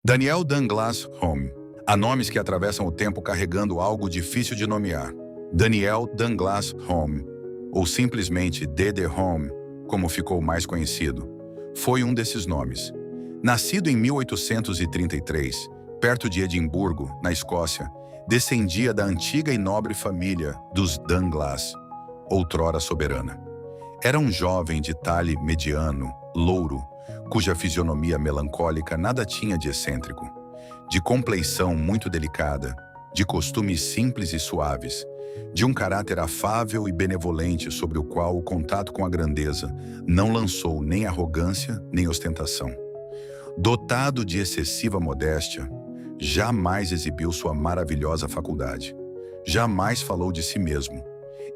Daniel Douglas Home. Há nomes que atravessam o tempo carregando algo difícil de nomear. Daniel Douglas Home, ou simplesmente D.D. Home, como ficou mais conhecido, foi um desses nomes. Nascido em 1833, perto de Edimburgo, na Escócia, descendia da antiga e nobre família dos Douglas, outrora soberana. Era um jovem de talhe mediano, louro, cuja fisionomia melancólica nada tinha de excêntrico, de compleição muito delicada, de costumes simples e suaves, de um caráter afável e benevolente sobre o qual o contato com a grandeza não lançou nem arrogância nem ostentação. Dotado de excessiva modéstia, jamais exibiu sua maravilhosa faculdade, jamais falou de si mesmo,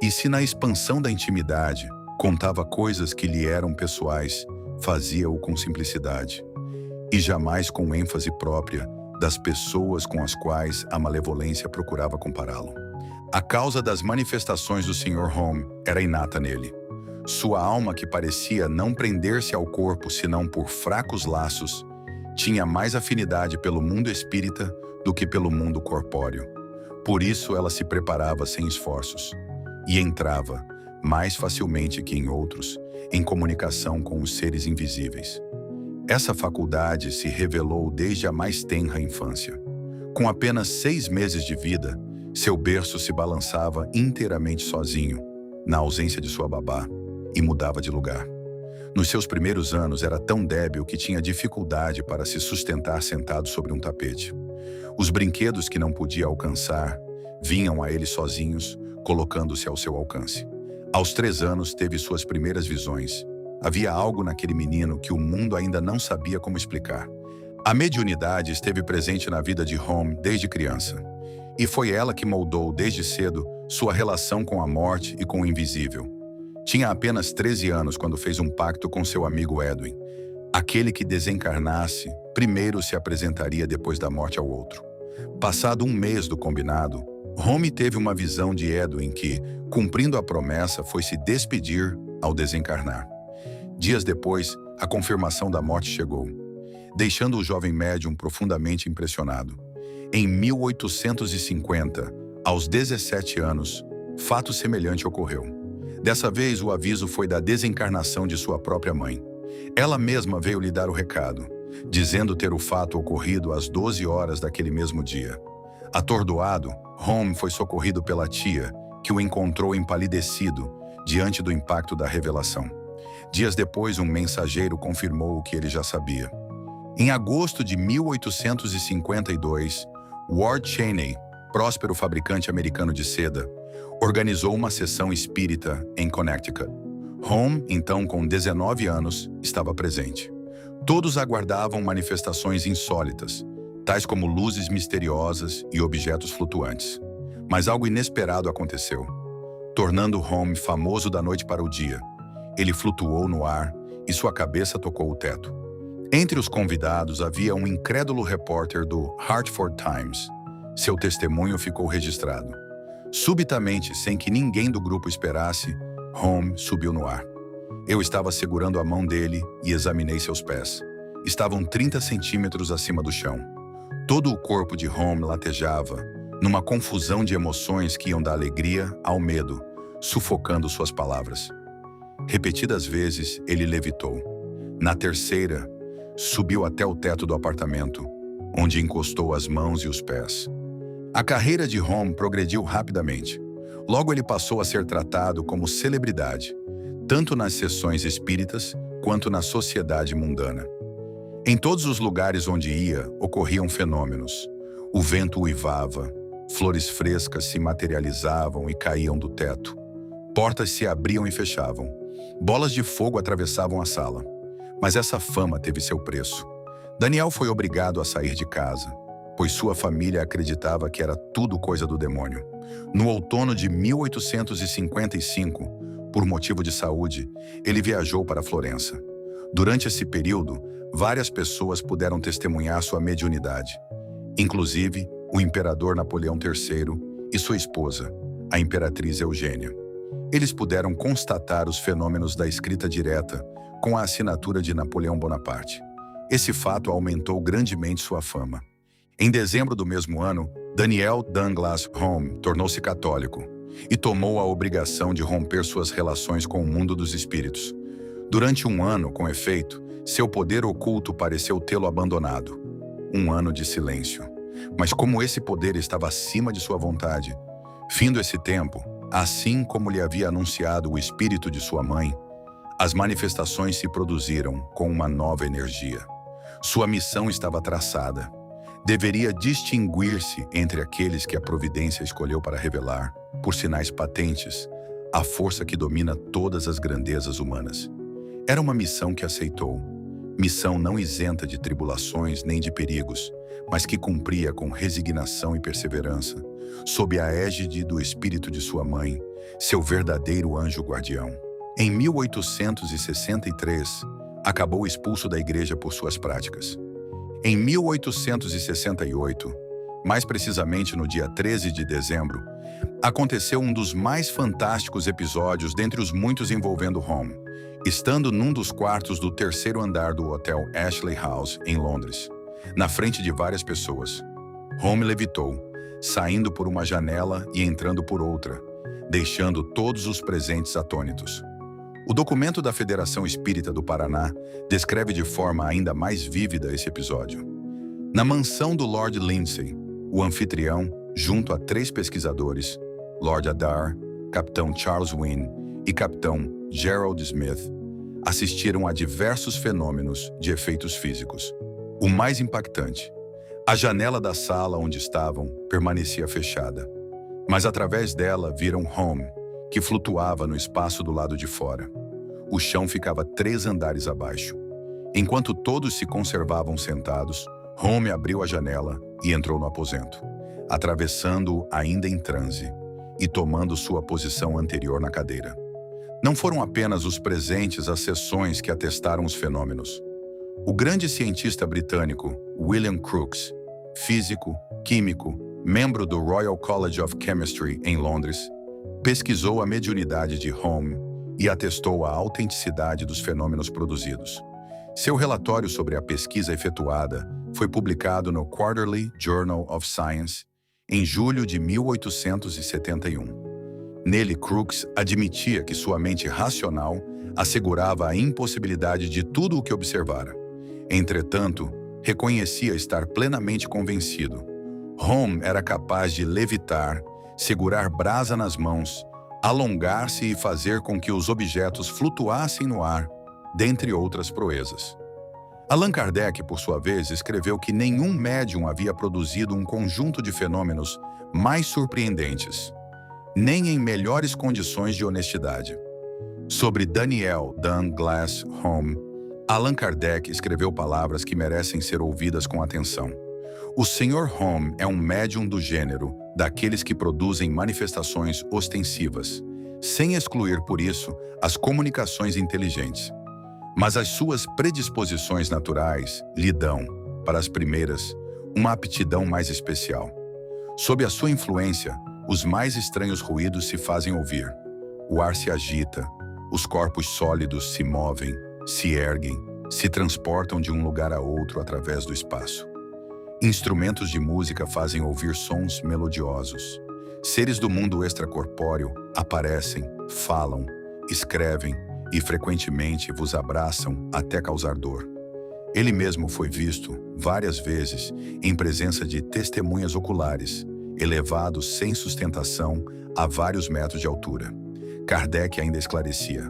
e se na expansão da intimidade contava coisas que lhe eram pessoais, fazia-o com simplicidade, e jamais com ênfase própria das pessoas com as quais a malevolência procurava compará-lo. A causa das manifestações do Sr. Home era inata nele. Sua alma, que parecia não prender-se ao corpo senão por fracos laços, tinha mais afinidade pelo mundo espírita do que pelo mundo corpóreo. Por isso ela se preparava sem esforços e entrava, mais facilmente que em outros, em comunicação com os seres invisíveis. Essa faculdade se revelou desde a mais tenra infância. Com apenas 6 meses de vida, seu berço se balançava inteiramente sozinho, na ausência de sua babá, e mudava de lugar. Nos seus primeiros anos era tão débil que tinha dificuldade para se sustentar sentado sobre um tapete. Os brinquedos que não podia alcançar vinham a ele sozinhos, colocando-se ao seu alcance. Aos 3 anos teve suas primeiras visões. Havia algo naquele menino que o mundo ainda não sabia como explicar. A mediunidade esteve presente na vida de Home desde criança. E foi ela que moldou desde cedo sua relação com a morte e com o invisível. Tinha apenas 13 anos quando fez um pacto com seu amigo Edwin. Aquele que desencarnasse, primeiro se apresentaria depois da morte ao outro. Passado 1 mês do combinado, Home teve uma visão de Edwin que, cumprindo a promessa, foi se despedir ao desencarnar. Dias depois, a confirmação da morte chegou, deixando o jovem médium profundamente impressionado. Em 1850, aos 17 anos, fato semelhante ocorreu. Dessa vez, o aviso foi da desencarnação de sua própria mãe. Ela mesma veio lhe dar o recado, dizendo ter o fato ocorrido às 12 horas daquele mesmo dia. Atordoado, Home foi socorrido pela tia, que o encontrou empalidecido diante do impacto da revelação. Dias depois, um mensageiro confirmou o que ele já sabia. Em agosto de 1852, Ward Cheney, próspero fabricante americano de seda, organizou uma sessão espírita em Connecticut. Home, então com 19 anos, estava presente. Todos aguardavam manifestações insólitas, tais como luzes misteriosas e objetos flutuantes. Mas algo inesperado aconteceu, tornando Home famoso da noite para o dia. Ele flutuou no ar e sua cabeça tocou o teto. Entre os convidados havia um incrédulo repórter do Hartford Times. Seu testemunho ficou registrado. Subitamente, sem que ninguém do grupo esperasse, Home subiu no ar. Eu estava segurando a mão dele e examinei seus pés. Estavam 30 centímetros acima do chão. Todo o corpo de Home latejava, numa confusão de emoções que iam da alegria ao medo, sufocando suas palavras. Repetidas vezes, ele levitou. Na terceira, subiu até o teto do apartamento, onde encostou as mãos e os pés. A carreira de Home progrediu rapidamente. Logo ele passou a ser tratado como celebridade, tanto nas sessões espíritas quanto na sociedade mundana. Em todos os lugares onde ia, ocorriam fenômenos. O vento uivava, flores frescas se materializavam e caíam do teto. Portas se abriam e fechavam. Bolas de fogo atravessavam a sala. Mas essa fama teve seu preço. Daniel foi obrigado a sair de casa, pois sua família acreditava que era tudo coisa do demônio. No outono de 1855, por motivo de saúde, ele viajou para Florença. Durante esse período, várias pessoas puderam testemunhar sua mediunidade, inclusive o imperador Napoleão III e sua esposa, a imperatriz Eugênia. Eles puderam constatar os fenômenos da escrita direta com a assinatura de Napoleão Bonaparte. Esse fato aumentou grandemente sua fama. Em dezembro do mesmo ano, Daniel Douglas Home tornou-se católico e tomou a obrigação de romper suas relações com o mundo dos espíritos. Durante um ano, com efeito, seu poder oculto pareceu tê-lo abandonado. Um ano de silêncio. Mas como esse poder estava acima de sua vontade, findo esse tempo, assim como lhe havia anunciado o espírito de sua mãe, as manifestações se produziram com uma nova energia. Sua missão estava traçada. Deveria distinguir-se entre aqueles que a providência escolheu para revelar, por sinais patentes, a força que domina todas as grandezas humanas. Era uma missão que aceitou. Missão não isenta de tribulações nem de perigos, mas que cumpria com resignação e perseverança, sob a égide do espírito de sua mãe, seu verdadeiro anjo guardião. Em 1863, acabou expulso da igreja por suas práticas. Em 1868, mais precisamente no dia 13 de dezembro, aconteceu um dos mais fantásticos episódios dentre os muitos envolvendo Home, estando num dos quartos do terceiro andar do Hotel Ashley House, em Londres, na frente de várias pessoas. Home levitou, saindo por uma janela e entrando por outra, deixando todos os presentes atônitos. O documento da Federação Espírita do Paraná descreve de forma ainda mais vívida esse episódio. Na mansão do Lord Lindsay, o anfitrião, junto a 3 pesquisadores, Lord Adair, Capitão Charles Wynne e Capitão Gerald Smith, assistiram a diversos fenômenos de efeitos físicos. O mais impactante, a janela da sala onde estavam permanecia fechada, mas através dela viram Home, que flutuava no espaço do lado de fora. O chão ficava 3 andares abaixo. Enquanto todos se conservavam sentados, Home abriu a janela e entrou no aposento, atravessando-o ainda em transe e tomando sua posição anterior na cadeira. Não foram apenas os presentes às sessões que atestaram os fenômenos. O grande cientista britânico William Crookes, físico, químico, membro do Royal College of Chemistry em Londres, pesquisou a mediunidade de Home e atestou a autenticidade dos fenômenos produzidos. Seu relatório sobre a pesquisa efetuada foi publicado no Quarterly Journal of Science em julho de 1871. Nele, Crookes admitia que sua mente racional assegurava a impossibilidade de tudo o que observara. Entretanto, reconhecia estar plenamente convencido. Home era capaz de levitar, segurar brasa nas mãos, alongar-se e fazer com que os objetos flutuassem no ar, dentre outras proezas. Allan Kardec, por sua vez, escreveu que nenhum médium havia produzido um conjunto de fenômenos mais surpreendentes, nem em melhores condições de honestidade. Sobre Daniel Douglas Home, Allan Kardec escreveu palavras que merecem ser ouvidas com atenção. O Sr. Home é um médium do gênero daqueles que produzem manifestações ostensivas, sem excluir por isso as comunicações inteligentes. Mas as suas predisposições naturais lhe dão, para as primeiras, uma aptidão mais especial. Sob a sua influência, os mais estranhos ruídos se fazem ouvir. O ar se agita, os corpos sólidos se movem, se erguem, se transportam de um lugar a outro através do espaço. Instrumentos de música fazem ouvir sons melodiosos. Seres do mundo extracorpóreo aparecem, falam, escrevem e frequentemente vos abraçam até causar dor. Ele mesmo foi visto, várias vezes, em presença de testemunhas oculares, elevados sem sustentação a vários metros de altura. Kardec ainda esclarecia: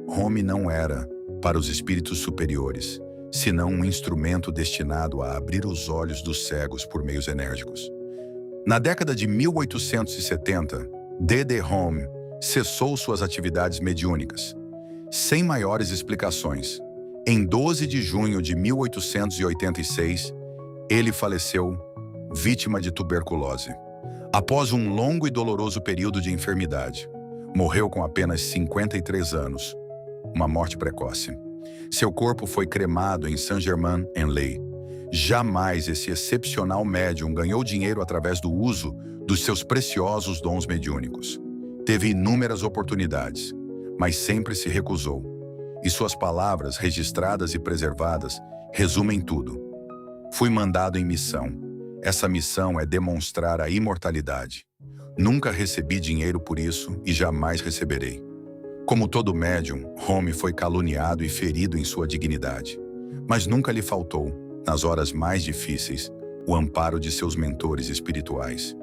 Home não era, para os espíritos superiores, senão um instrumento destinado a abrir os olhos dos cegos por meios enérgicos. Na década de 1870, D.D. Home cessou suas atividades mediúnicas, sem maiores explicações. Em 12 de junho de 1886, ele faleceu, vítima de tuberculose. Após um longo e doloroso período de enfermidade, morreu com apenas 53 anos, uma morte precoce. Seu corpo foi cremado em Saint-Germain-en-Laye. Jamais esse excepcional médium ganhou dinheiro através do uso dos seus preciosos dons mediúnicos. Teve inúmeras oportunidades, mas sempre se recusou. E suas palavras, registradas e preservadas, Resumem tudo. Fui mandado em missão. Essa missão é demonstrar a imortalidade. Nunca recebi dinheiro por isso e jamais receberei. Como todo médium, Home foi caluniado e ferido em sua dignidade. Mas nunca lhe faltou, nas horas mais difíceis, o amparo de seus mentores espirituais.